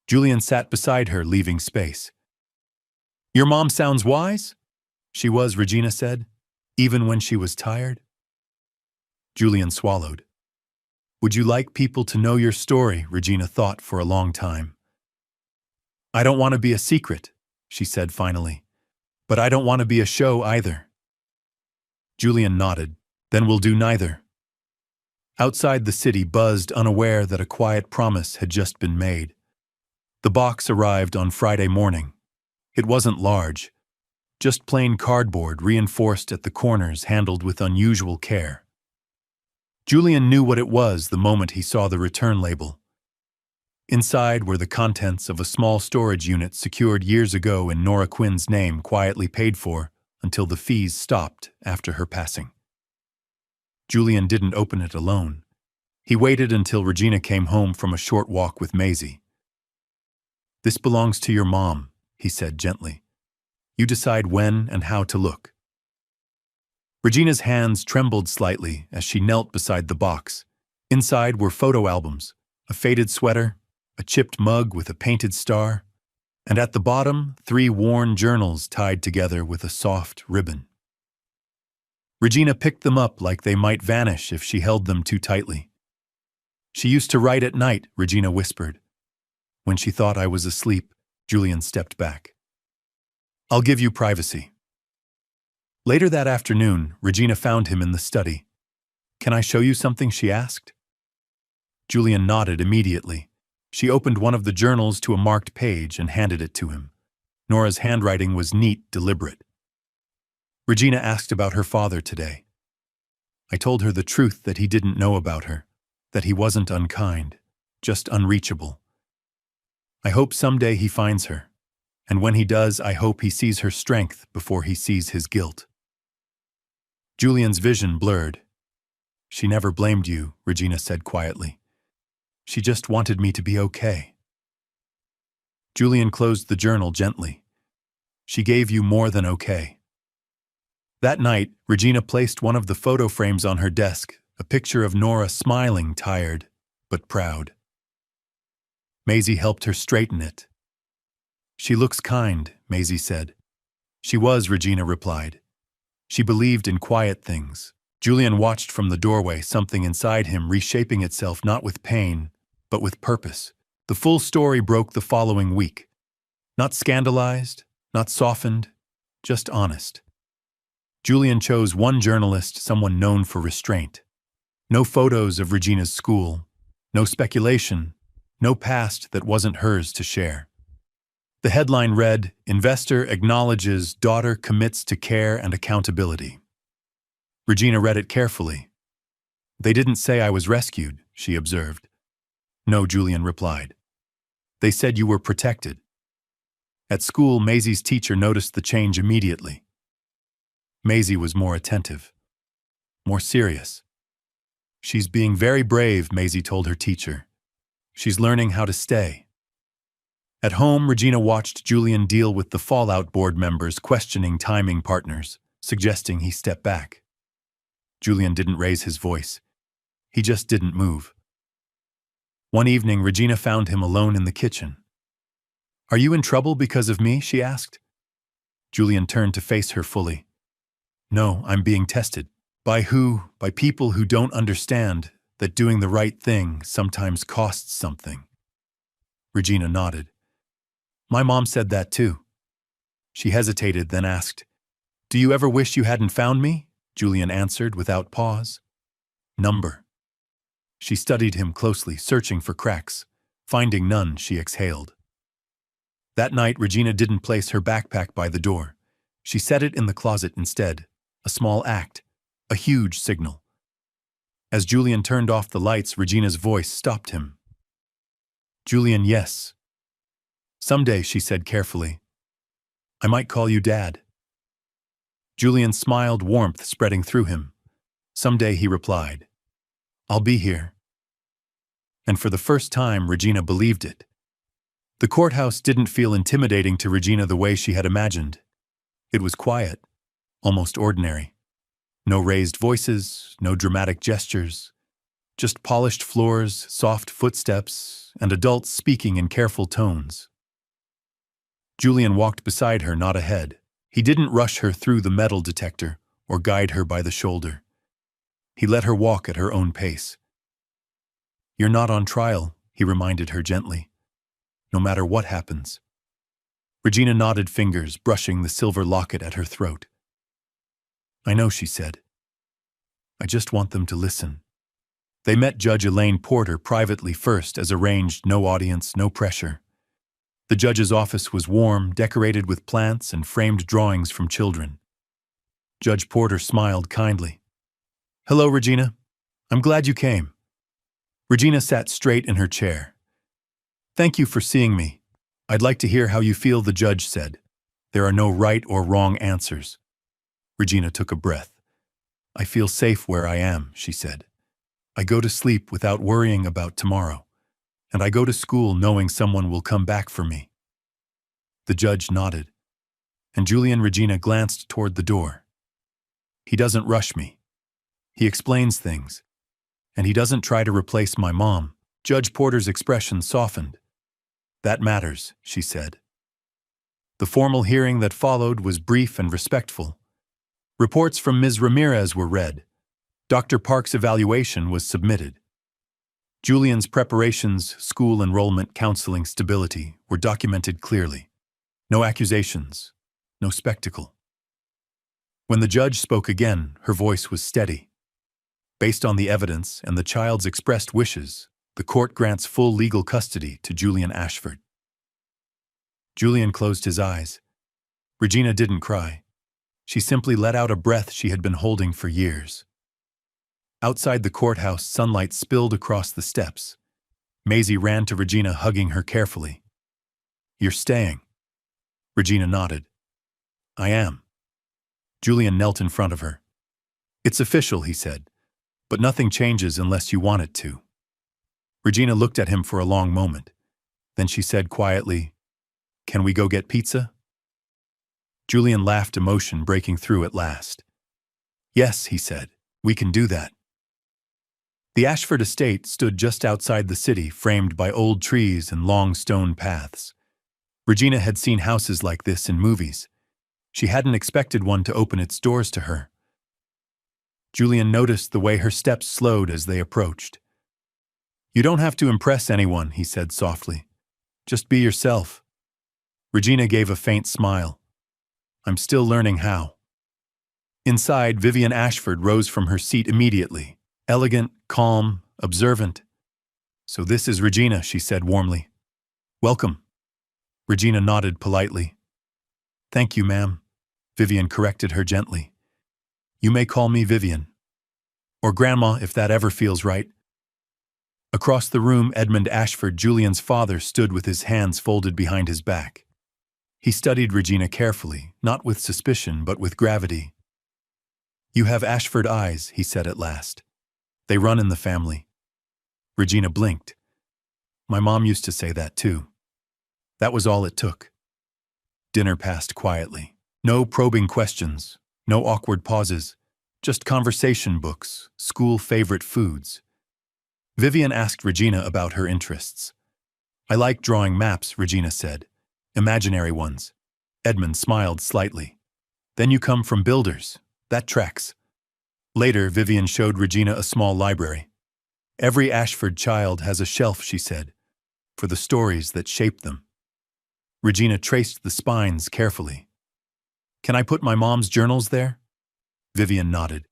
Julian sat beside her, leaving space. Your mom sounds wise? She was, Regina said, even when she was tired. Julian swallowed. Would you like people to know your story? Regina thought for a long time. I don't want to be a secret, she said finally. But I don't want to be a show either. Julian nodded. Then we'll do neither. Outside, the city buzzed, unaware that a quiet promise had just been made. The box arrived on Friday morning. It wasn't large, just plain cardboard, reinforced at the corners, handled with unusual care. Julian knew what it was the moment he saw the return label. Inside were the contents of a small storage unit secured years ago in Nora Quinn's name, quietly paid for until the fees stopped after her passing. Julian didn't open it alone. He waited until Regina came home from a short walk with Maisie. This belongs to your mom, he said gently. You decide when and how to look. Regina's hands trembled slightly as she knelt beside the box. Inside were photo albums, a faded sweater, a chipped mug with a painted star, and at the bottom, 3 worn journals tied together with a soft ribbon. Regina picked them up like they might vanish if she held them too tightly. She used to write at night, Regina whispered. When she thought I was asleep, Julian stepped back. I'll give you privacy. Later that afternoon, Regina found him in the study. Can I show you something, she asked. Julian nodded immediately. She opened one of the journals to a marked page and handed it to him. Nora's handwriting was neat, deliberate. Regina asked about her father today. I told her the truth, that he didn't know about her, that he wasn't unkind, just unreachable. I hope someday he finds her, and when he does, I hope he sees her strength before he sees his guilt. Julian's vision blurred. She never blamed you, Regina said quietly. She just wanted me to be okay. Julian closed the journal gently. She gave you more than okay. That night, Regina placed one of the photo frames on her desk, a picture of Nora smiling, tired, but proud. Maisie helped her straighten it. She looks kind, Maisie said. She was, Regina replied. She believed in quiet things. Julian watched from the doorway, something inside him reshaping itself, not with pain, but with purpose. The full story broke the following week. Not scandalized, not softened, just honest. Julian chose one journalist, someone known for restraint. No photos of Regina's school, no speculation, no past that wasn't hers to share. The headline read, Investor acknowledges daughter commits to care and accountability. Regina read it carefully. They didn't say I was rescued, she observed. No, Julian replied. They said you were protected. At school, Maisie's teacher noticed the change immediately. Maisie was more attentive, more serious. She's being very brave, Maisie told her teacher. She's learning how to stay. At home, Regina watched Julian deal with the fallout, board members questioning timing partners, suggesting he step back. Julian didn't raise his voice. He just didn't move. One evening, Regina found him alone in the kitchen. Are you in trouble because of me? She asked. Julian turned to face her fully. No, I'm being tested. By who? By people who don't understand that doing the right thing sometimes costs something. Regina nodded. My mom said that too. She hesitated, then asked, Do you ever wish you hadn't found me? Julian answered without pause. Number. She studied him closely, searching for cracks. Finding none, she exhaled. That night, Regina didn't place her backpack by the door. She set it in the closet instead. A small act. A huge signal. As Julian turned off the lights, Regina's voice stopped him. Julian, yes. Someday, she said carefully. I might call you Dad. Julian smiled, warmth spreading through him. Someday, he replied. I'll be here. And for the first time, Regina believed it. The courthouse didn't feel intimidating to Regina the way she had imagined. It was quiet, almost ordinary. No raised voices, no dramatic gestures, just polished floors, soft footsteps, and adults speaking in careful tones. Julian walked beside her, not ahead. He didn't rush her through the metal detector or guide her by the shoulder. He let her walk at her own pace. You're not on trial, he reminded her gently. No matter what happens. Regina nodded, fingers brushing the silver locket at her throat. I know, she said. I just want them to listen. They met Judge Elaine Porter privately first, as arranged, no audience, no pressure. The judge's office was warm, decorated with plants and framed drawings from children. Judge Porter smiled kindly. Hello, Regina. I'm glad you came. Regina sat straight in her chair. Thank you for seeing me. I'd like to hear how you feel, the judge said. There are no right or wrong answers. Regina took a breath. I feel safe where I am, she said. I go to sleep without worrying about tomorrow, and I go to school knowing someone will come back for me. The judge nodded, and Julie and Regina glanced toward the door. He doesn't rush me. He explains things, and he doesn't try to replace my mom. Judge Porter's expression softened. That matters, she said. The formal hearing that followed was brief and respectful. Reports from Ms. Ramirez were read. Dr. Park's evaluation was submitted. Julian's preparations, school enrollment, counseling, stability were documented clearly. No accusations, no spectacle. When the judge spoke again, her voice was steady. Based on the evidence and the child's expressed wishes, the court grants full legal custody to Julian Ashford. Julian closed his eyes. Regina didn't cry. She simply let out a breath she had been holding for years. Outside the courthouse, sunlight spilled across the steps. Maisie ran to Regina, hugging her carefully. You're staying. Regina nodded. I am. Julian knelt in front of her. It's official, he said, but nothing changes unless you want it to. Regina looked at him for a long moment. Then she said quietly, Can we go get pizza? Julian laughed, emotion breaking through at last. Yes, he said, we can do that. The Ashford estate stood just outside the city, framed by old trees and long stone paths. Regina had seen houses like this in movies. She hadn't expected one to open its doors to her. Julian noticed the way her steps slowed as they approached. You don't have to impress anyone, he said softly. Just be yourself. Regina gave a faint smile. I'm still learning how. Inside, Vivian Ashford rose from her seat immediately. Elegant, calm, observant. So this is Regina, she said warmly. Welcome. Regina nodded politely. Thank you, ma'am. Vivian corrected her gently. You may call me Vivian. Or Grandma, if that ever feels right. Across the room, Edmund Ashford, Julian's father, stood with his hands folded behind his back. He studied Regina carefully, not with suspicion, but with gravity. You have Ashford eyes, he said at last. They run in the family. Regina blinked. My mom used to say that too. That was all it took. Dinner passed quietly. No probing questions, no awkward pauses, just conversation books, school favorite foods. Vivian asked Regina about her interests. I like drawing maps, Regina said. Imaginary ones. Edmund smiled slightly. Then you come from builders. That tracks. Later, Vivian showed Regina a small library. Every Ashford child has a shelf, she said, for the stories that shaped them. Regina traced the spines carefully. Can I put my mom's journals there? Vivian nodded.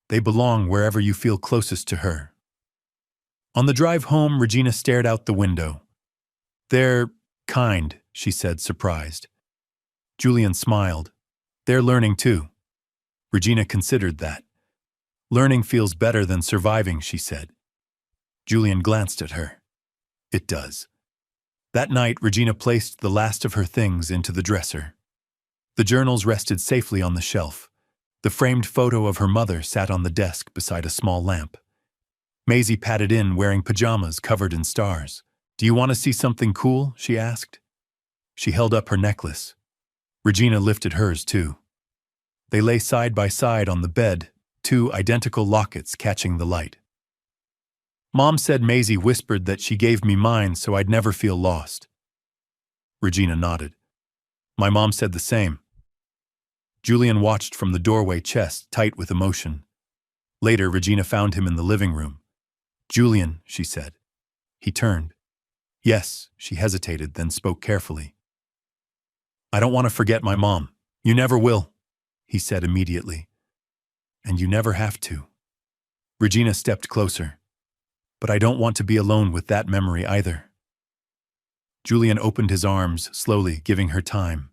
They belong wherever you feel closest to her. On the drive home, Regina stared out the window. They're kind, she said, surprised. Julian smiled. They're learning too. Regina considered that. Learning feels better than surviving, she said. Julian glanced at her. It does. That night, Regina placed the last of her things into the dresser. The journals rested safely on the shelf. The framed photo of her mother sat on the desk beside a small lamp. Maisie padded in wearing pajamas covered in stars. Do you want to see something cool? She asked. She held up her necklace. Regina lifted hers too. They lay side by side on the bed, two identical lockets catching the light. Mom said Maisie whispered that she gave me mine so I'd never feel lost. Regina nodded. My mom said the same. Julian watched from the doorway, chest tight with emotion. Later, Regina found him in the living room. Julian, she said. He turned. Yes, she hesitated, then spoke carefully. I don't want to forget my mom. You never will, he said immediately. And you never have to. Regina stepped closer. But I don't want to be alone with that memory either. Julian opened his arms slowly, giving her time.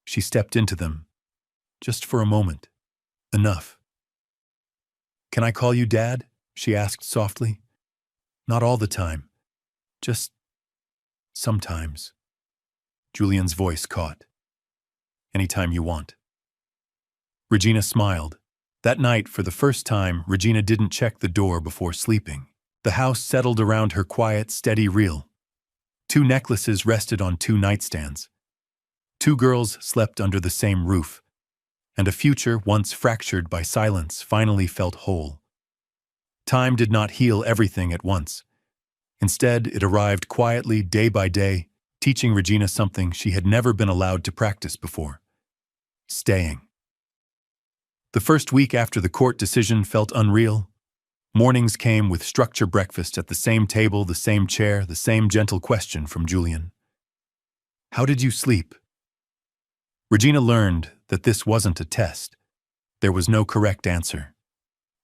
She stepped into them. Just for a moment. Enough. Can I call you Dad? She asked softly. Not all the time. Just sometimes. Julian's voice caught. Anytime you want. Regina smiled. That night, for the first time, Regina didn't check the door before sleeping. The house settled around her quiet, steady reel. 2 necklaces rested on 2 nightstands. 2 girls slept under the same roof. And a future once fractured by silence finally felt whole. Time did not heal everything at once. Instead, it arrived quietly, day by day, teaching Regina something she had never been allowed to practice before. Staying. The first week after the court decision felt unreal. Mornings came with structure breakfast at the same table, the same chair, the same gentle question from Julian. How did you sleep? Regina learned that this wasn't a test. There was no correct answer.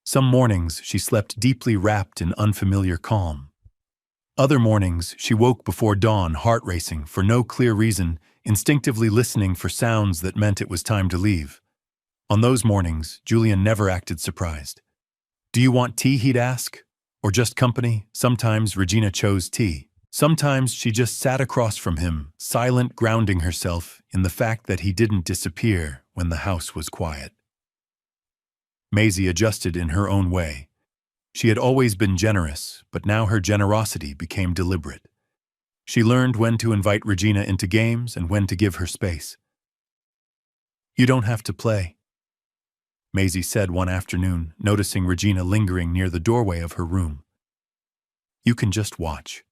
Some mornings she slept deeply wrapped in unfamiliar calm. Other mornings she woke before dawn, heart racing for no clear reason, instinctively listening for sounds that meant it was time to leave. On those mornings, Julian never acted surprised. Do you want tea, he'd ask? Or just company? Sometimes Regina chose tea. Sometimes she just sat across from him, silent, grounding herself in the fact that he didn't disappear when the house was quiet. Maisie adjusted in her own way. She had always been generous, but now her generosity became deliberate. She learned when to invite Regina into games and when to give her space. You don't have to play, Maisie said one afternoon, noticing Regina lingering near the doorway of her room. You can just watch.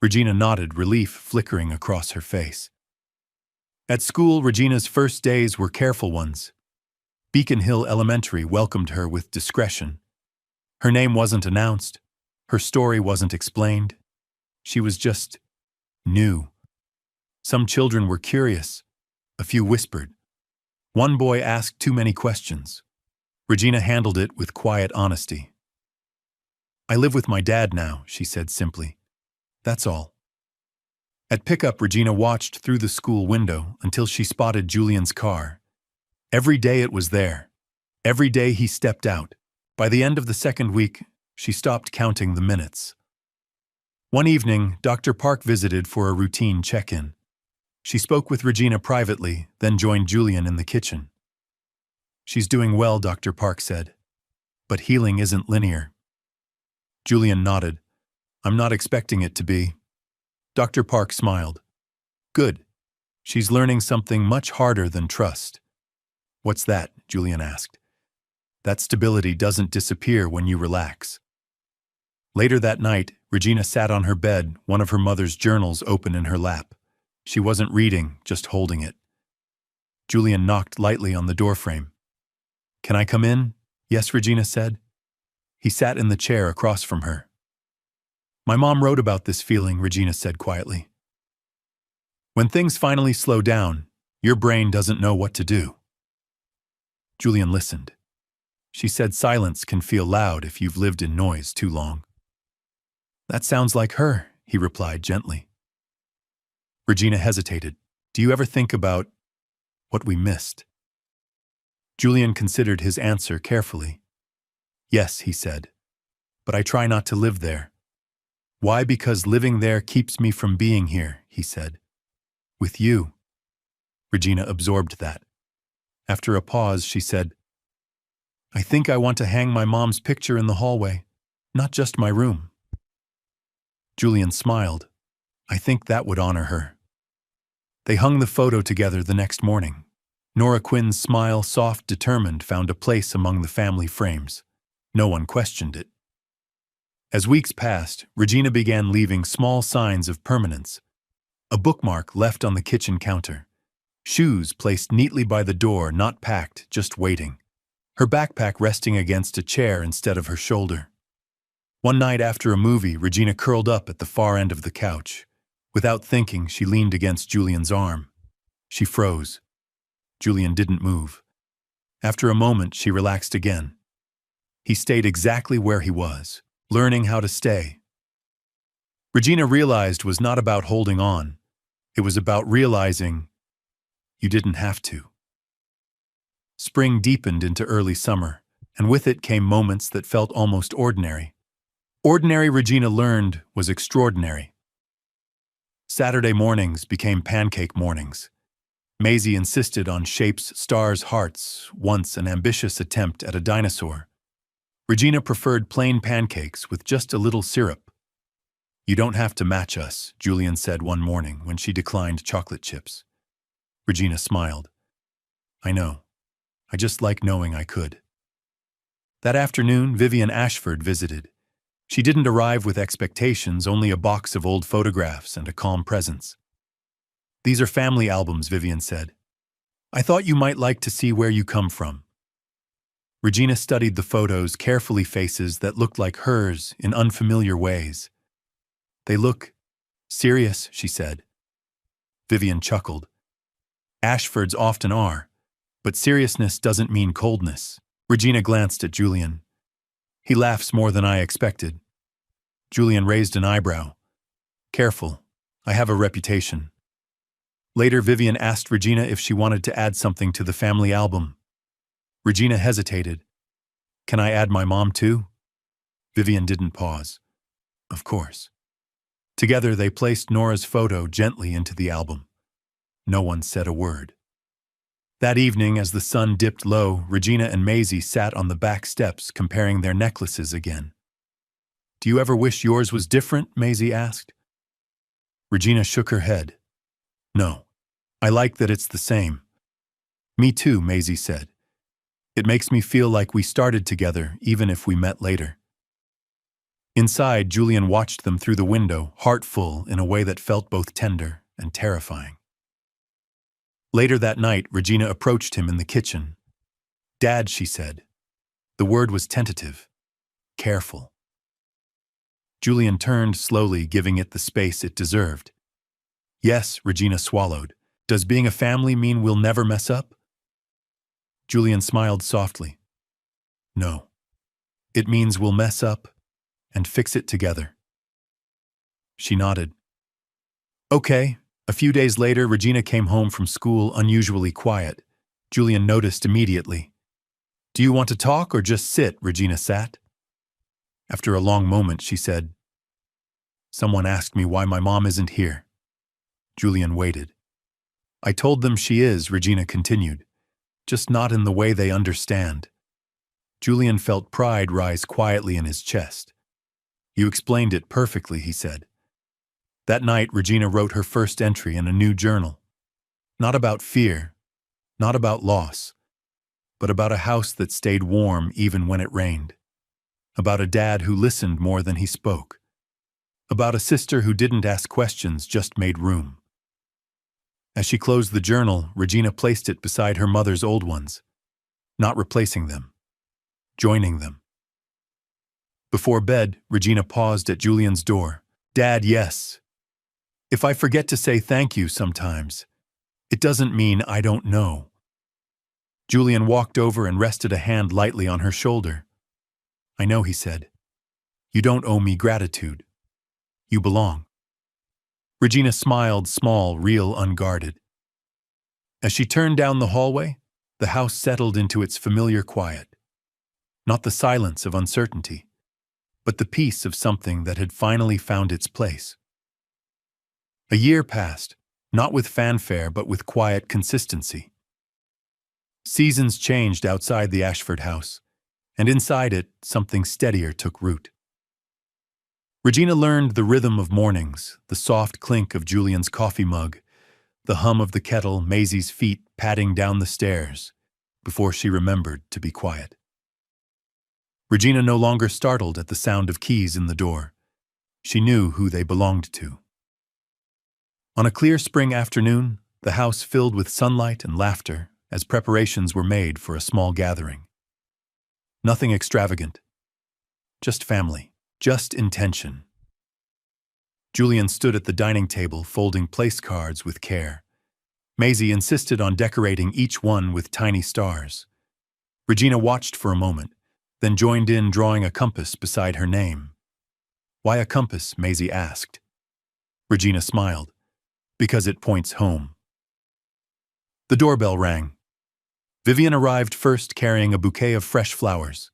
Regina nodded, relief flickering across her face. At school, Regina's first days were careful ones. Beacon Hill Elementary welcomed her with discretion. Her name wasn't announced. Her story wasn't explained. She was just new. Some children were curious. A few whispered. One boy asked too many questions. Regina handled it with quiet honesty. I live with my dad now, she said simply. That's all. At pickup, Regina watched through the school window until she spotted Julian's car. Every day it was there. Every day he stepped out. By the end of the second week, she stopped counting the minutes. One evening, Dr. Park visited for a routine check-in. She spoke with Regina privately, then joined Julian in the kitchen. She's doing well, Dr. Park said. But healing isn't linear. Julian nodded. I'm not expecting it to be. Dr. Park smiled. Good. She's learning something much harder than trust. What's that? Julian asked. That stability doesn't disappear when you relax. Later that night, Regina sat on her bed, one of her mother's journals open in her lap. She wasn't reading, just holding it. Julian knocked lightly on the doorframe. Can I come in? Yes, Regina said. He sat in the chair across from her. My mom wrote about this feeling, Regina said quietly. When things finally slow down, your brain doesn't know what to do. Julian listened. She said silence can feel loud if you've lived in noise too long. That sounds like her, he replied gently. Regina hesitated. Do you ever think about what we missed? Julian considered his answer carefully. Yes, he said, but I try not to live there. Why? Because living there keeps me from being here, he said. With you. Regina absorbed that. After a pause, she said, I think I want to hang my mom's picture in the hallway, not just my room. Julian smiled. I think that would honor her. They hung the photo together the next morning. Nora Quinn's smile, soft, determined, found a place among the family frames. No one questioned it. As weeks passed, Regina began leaving small signs of permanence. A bookmark left on the kitchen counter. Shoes placed neatly by the door, not packed, just waiting. Her backpack resting against a chair instead of her shoulder. One night after a movie, Regina curled up at the far end of the couch. Without thinking, she leaned against Julian's arm. She froze. Julian didn't move. After a moment, she relaxed again. He stayed exactly where he was, learning how to stay. Regina realized was not about holding on. It was about realizing you didn't have to. Spring deepened into early summer, and with it came moments that felt almost ordinary. Ordinary, Regina learned, was extraordinary. Saturday mornings became pancake mornings. Maisie insisted on shapes, stars, hearts, once an ambitious attempt at a dinosaur. Regina preferred plain pancakes with just a little syrup. You don't have to match us, Julian said one morning when she declined chocolate chips. Regina smiled. I know. I just like knowing I could. That afternoon, Vivian Ashford visited. She didn't arrive with expectations, only a box of old photographs and a calm presence. These are family albums, Vivian said. I thought you might like to see where you come from. Regina studied the photos, carefully, faces that looked like hers in unfamiliar ways. They look serious, she said. Vivian chuckled. Ashfords often are, but seriousness doesn't mean coldness. Regina glanced at Julian. He laughs more than I expected. Julian raised an eyebrow. Careful, I have a reputation. Later, Vivian asked Regina if she wanted to add something to the family album. Regina hesitated. Can I add my mom too? Vivian didn't pause. Of course. Together, they placed Nora's photo gently into the album. No one said a word. That evening, as the sun dipped low, Regina and Maisie sat on the back steps comparing their necklaces again. Do you ever wish yours was different? Maisie asked. Regina shook her head. No, I like that it's the same. Me too, Maisie said. It makes me feel like we started together, even if we met later. Inside, Julian watched them through the window, heart full in a way that felt both tender and terrifying. Later that night, Regina approached him in the kitchen. Dad, she said. The word was tentative, careful. Julian turned slowly, giving it the space it deserved. Yes, Regina swallowed. Does being a family mean we'll never mess up? Julian smiled softly. No. It means we'll mess up and fix it together. She nodded. Okay. A few days later, Regina came home from school unusually quiet. Julian noticed immediately. Do you want to talk or just sit? Regina sat. After a long moment, she said, Someone asked me why my mom isn't here. Julian waited. I told them she is, Regina continued, just not in the way they understand. Julian felt pride rise quietly in his chest. You explained it perfectly, he said. That night, Regina wrote her first entry in a new journal. Not about fear, not about loss, but about a house that stayed warm even when it rained. About a dad who listened more than he spoke. About a sister who didn't ask questions, just made room. As she closed the journal, Regina placed it beside her mother's old ones, not replacing them, joining them. Before bed, Regina paused at Julian's door. "Dad, yes. If I forget to say thank you sometimes, it doesn't mean I don't know." Julian walked over and rested a hand lightly on her shoulder. "I know," he said. "You don't owe me gratitude. You belong." Regina smiled, small, real, unguarded. As she turned down the hallway, the house settled into its familiar quiet. Not the silence of uncertainty, but the peace of something that had finally found its place. A year passed, not with fanfare but with quiet consistency. Seasons changed outside the Ashford house, and inside it, something steadier took root. Regina learned the rhythm of mornings, the soft clink of Julian's coffee mug, the hum of the kettle, Maisie's feet padding down the stairs, before she remembered to be quiet. Regina no longer startled at the sound of keys in the door. She knew who they belonged to. On a clear spring afternoon, the house filled with sunlight and laughter as preparations were made for a small gathering. Nothing extravagant. Just family. Just intention. Julian stood at the dining table folding place cards with care. Maisie insisted on decorating each one with tiny stars. Regina watched for a moment, then joined in drawing a compass beside her name. "Why a compass?" Maisie asked. Regina smiled. "Because it points home." The doorbell rang. Vivian arrived first carrying a bouquet of fresh flowers.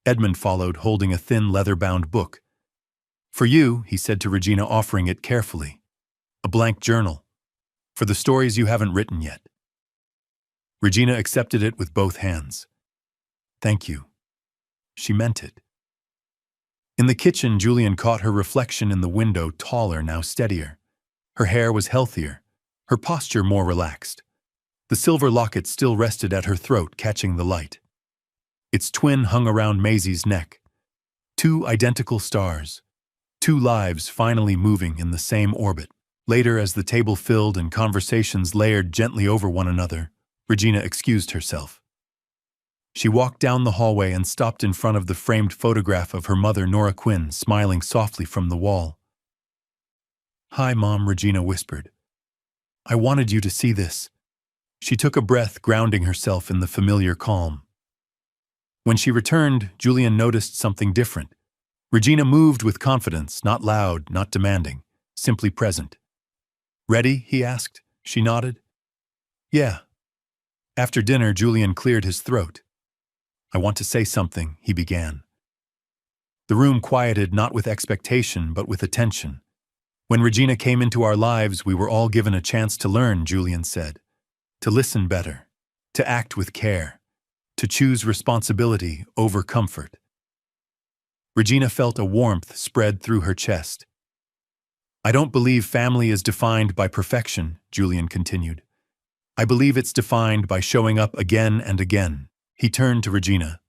Edmund followed holding a thin leather-bound book. "For you," he said to Regina, offering it carefully. "A blank journal. For the stories you haven't written yet." Regina accepted it with both hands. "Thank you." She meant it. In the kitchen, Julian caught her reflection in the window, taller, now steadier. Her hair was healthier, her posture more relaxed. The silver locket still rested at her throat, catching the light. Its twin hung around Maisie's neck. Two identical stars. Two lives finally moving in the same orbit. Later, as the table filled and conversations layered gently over one another, Regina excused herself. She walked down the hallway and stopped in front of the framed photograph of her mother, Nora Quinn, smiling softly from the wall. "Hi, Mom," Regina whispered. "I wanted you to see this." She took a breath, grounding herself in the familiar calm. When she returned, Julian noticed something different. Regina moved with confidence, not loud, not demanding, simply present. "Ready?" he asked. She nodded. "Yeah." After dinner, Julian cleared his throat. "I want to say something," he began. The room quieted, not with expectation, but with attention. "When Regina came into our lives, we were all given a chance to learn," Julian said. "To listen better, to act with care, to choose responsibility over comfort." Regina felt a warmth spread through her chest. "I don't believe family is defined by perfection," Julian continued. "I believe it's defined by showing up again and again." He turned to Regina.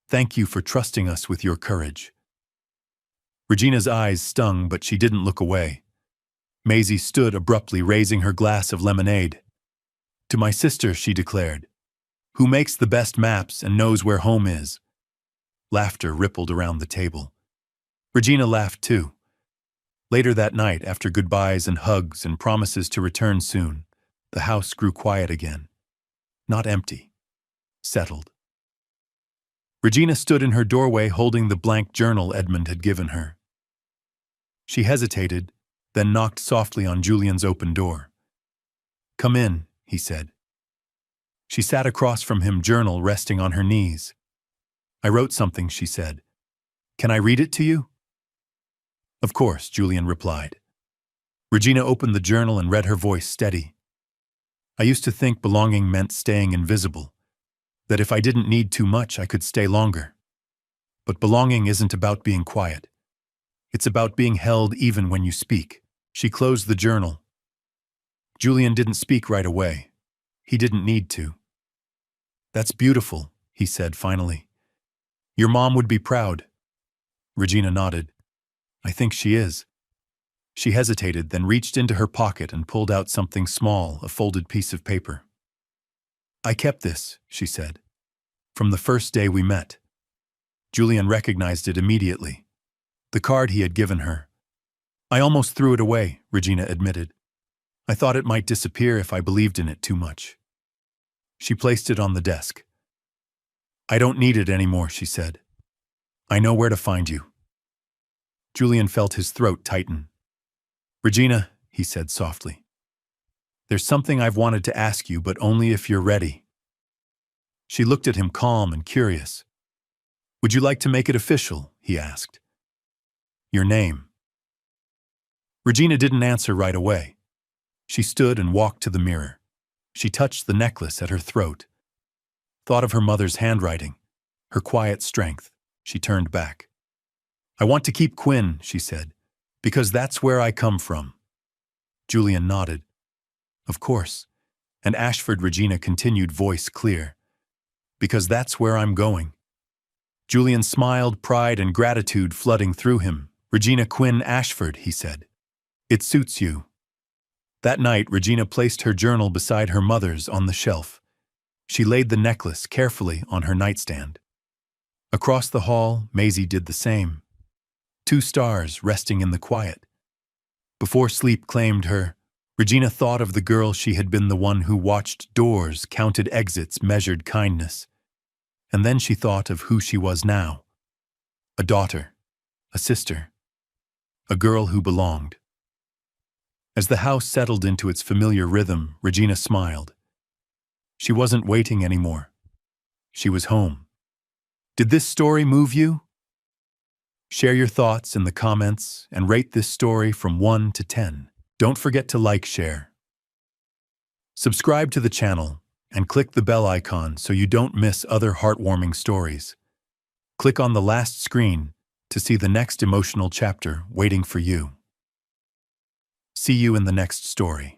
"Thank you for trusting us with your courage." Regina's eyes stung, but she didn't look away. Maisie stood abruptly, raising her glass of lemonade. "To my sister," she declared, "who makes the best maps and knows where home is." Laughter rippled around the table. Regina laughed too. Later that night, after goodbyes and hugs and promises to return soon, the house grew quiet again. Not empty. Settled. Regina stood in her doorway holding the blank journal Edmund had given her. She hesitated, then knocked softly on Julian's open door. "Come in," he said. She sat across from him, journal resting on her knees. "I wrote something," she said. "Can I read it to you?" "Of course," Julian replied. Regina opened the journal and read, her voice steady. "I used to think belonging meant staying invisible, that if I didn't need too much, I could stay longer. But belonging isn't about being quiet. It's about being held even when you speak." She closed the journal. Julian didn't speak right away. He didn't need to. "That's beautiful," he said finally. "Your mom would be proud." Regina nodded. "I think she is." She hesitated, then reached into her pocket and pulled out something small, a folded piece of paper. "I kept this," she said, "from the first day we met. Julian recognized it immediately. The card he had given her. I almost threw it away, Regina admitted. I thought it might disappear if I believed in it too much. She placed it on the desk. I don't need it anymore, she said. I know where to find you. Julian felt his throat tighten. Regina, he said softly. There's something I've wanted to ask you, but only if you're ready. She looked at him calm and curious. Would you like to make it official? He asked. Your name. Regina didn't answer right away. She stood and walked to the mirror. She touched the necklace at her throat. Thought of her mother's handwriting, her quiet strength. She turned back. I want to keep Quinn, she said, because that's where I come from. Julian nodded. Of course. And Ashford, Regina continued, voice clear. Because that's where I'm going. Julian smiled, pride and gratitude flooding through him. Regina Quinn Ashford, he said. It suits you. That night, Regina placed her journal beside her mother's on the shelf. She laid the necklace carefully on her nightstand. Across the hall, Maisie did the same. 2 stars resting in the quiet. Before sleep claimed her, Regina thought of the girl she had been, the one who watched doors, counted exits, measured kindness. And then she thought of who she was now. A daughter, a sister, a girl who belonged. As the house settled into its familiar rhythm, Regina smiled. She wasn't waiting anymore. She was home. Did this story move you? Share your thoughts in the comments and rate this story from 1 to 10. Don't forget to like, share. Subscribe to the channel and click the bell icon so you don't miss other heartwarming stories. Click on the last screen to see the next emotional chapter waiting for you. See you in the next story.